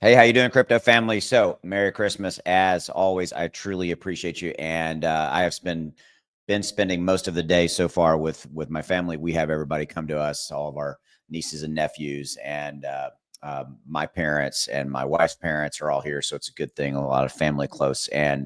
Hey, how you doing, crypto family? So, Merry Christmas as always. I truly appreciate you, and I have been spending most of the day so far with my family. We have everybody come to us, all of our nieces and nephews, and my parents and my wife's parents are all here, so it's a good thing. A lot of family close, and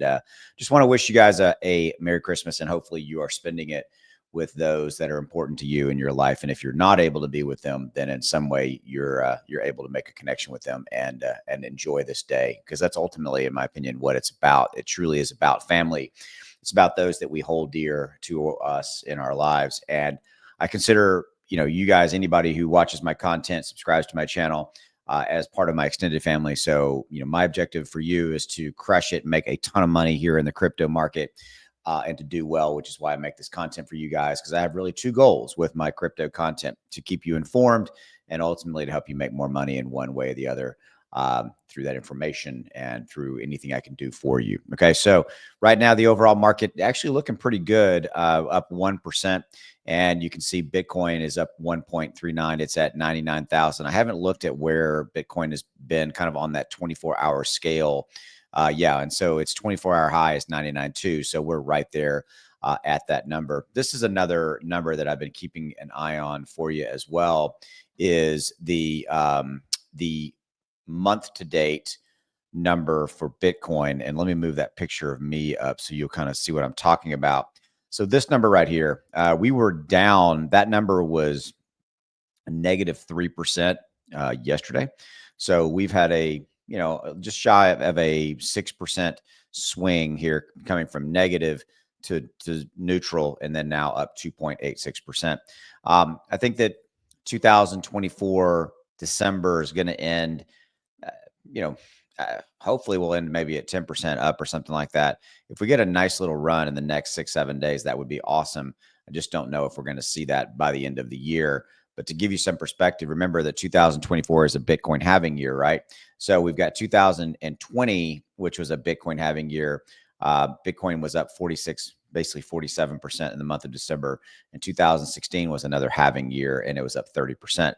just want to wish you guys a Merry Christmas, and hopefully you are spending it with those that are important to you in your life. And if you're not able to be with them, then in some way you're able to make a connection with them and enjoy this day, because that's ultimately, in my opinion, what it's about. It truly is about family. It's about those that we hold dear to us in our lives. And I consider, you guys, anybody who watches my content, subscribes to my channel, as part of my extended family. So, my objective for you is to crush it and make a ton of money here in the crypto market, and to do well, which is why I make this content for you guys, because I have really two goals with my crypto content: to keep you informed and ultimately to help you make more money in one way or the other, through that information and through anything I can do for you. Okay, so right now the overall market actually looking pretty good, up 1%. And you can see Bitcoin is up 1.39. It's at 99,000. I haven't looked at where Bitcoin has been kind of on that 24-hour scale. Yeah, and so its 24-hour high is 99.2. So we're right there at that number. This is another number that I've been keeping an eye on for you as well, is the month to date number for Bitcoin. And let me move that picture of me up so you'll kind of see what I'm talking about. So this number right here, we were down. That number was a -3% yesterday. So we've had a, just shy of a 6% swing here, coming from negative to neutral, and then now up 2.86%. I think that 2024 December is going to end, uh, you know, hopefully we'll end maybe at 10% up or something like that. If we get a nice little run in the next 6, 7 days, that would be awesome. I just don't know if we're going to see that by the end of the year. But to give you some perspective, remember that 2024 is a Bitcoin halving year, right? So we've got 2020, which was a Bitcoin halving year. Bitcoin was up 46, basically 47% in the month of December. And 2016 was another halving year, and it was up 30%.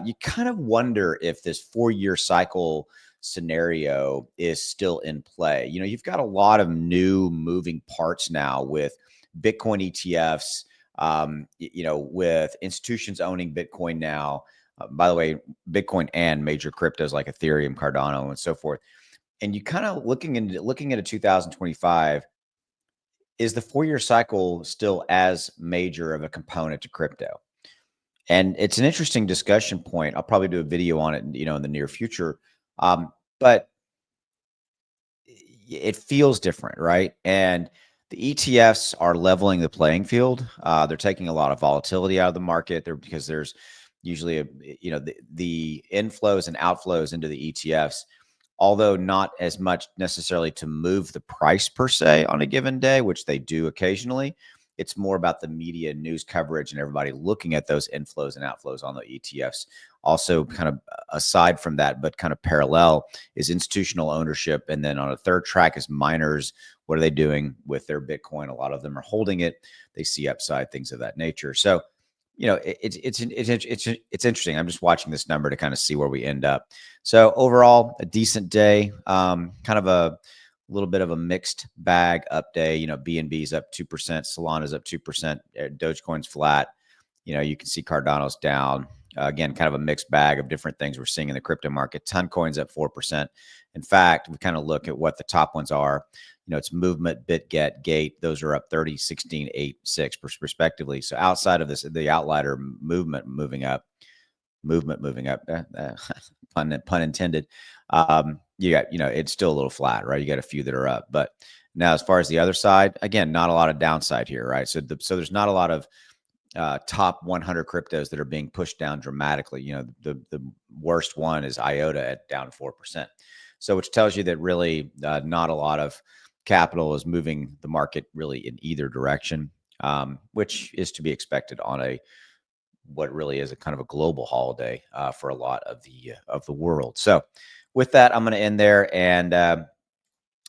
You kind of wonder if this 4-year cycle scenario is still in play. You've got a lot of new moving parts now with Bitcoin ETFs, with institutions owning Bitcoin now. By the way, Bitcoin and major cryptos like Ethereum, Cardano, and so forth. And you kind of looking at a 2025, is the 4-year cycle still as major of a component to crypto? And it's an interesting discussion point. I'll probably do a video on it, in the near future. But it feels different, right? And the ETFs are leveling the playing field. They're taking a lot of volatility out of the market there, because there's usually the inflows and outflows into the ETFs, although not as much necessarily to move the price per se on a given day, which they do occasionally. It's more about the media news coverage and everybody looking at those inflows and outflows on the ETFs. Also, kind of aside from that, but kind of parallel, is institutional ownership. And then on a third track is miners. What are they doing with their Bitcoin? A lot of them are holding it. They see upside, things of that nature. So, it's interesting. I'm just watching this number to kind of see where we end up. So overall, a decent day. Kind of a little bit of a mixed bag up day. BNB's up 2%, Solana's up 2%, Dogecoin's flat. You can see Cardano's down. Again, kind of a mixed bag of different things we're seeing in the crypto market. Toncoin's up 4%. In fact, we kind of look at what the top ones are. It's Movement, BitGet, Gate. Those are up 30, 16, 8, 6 respectively. So outside of this, the outlier Movement moving up, pun intended. You got, it's still a little flat, right? You got a few that are up, but now as far as the other side, again, not a lot of downside here, right? So there's not a lot of top 100 cryptos that are being pushed down dramatically. The worst one is IOTA at down 4%. So which tells you that really not a lot of capital is moving the market really in either direction, which is to be expected on what really is a kind of a global holiday for a lot of the world. So with that, I'm going to end there. And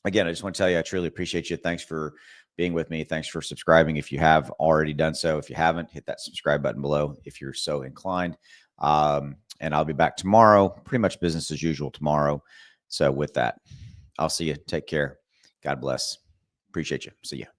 again, I just want to tell you, I truly appreciate you. Thanks for being with me. Thanks for subscribing if you have already done so. If you haven't, hit that subscribe button below if you're so inclined. And I'll be back tomorrow, pretty much business as usual tomorrow. So with that, I'll see you. Take care. God bless. Appreciate you. See you.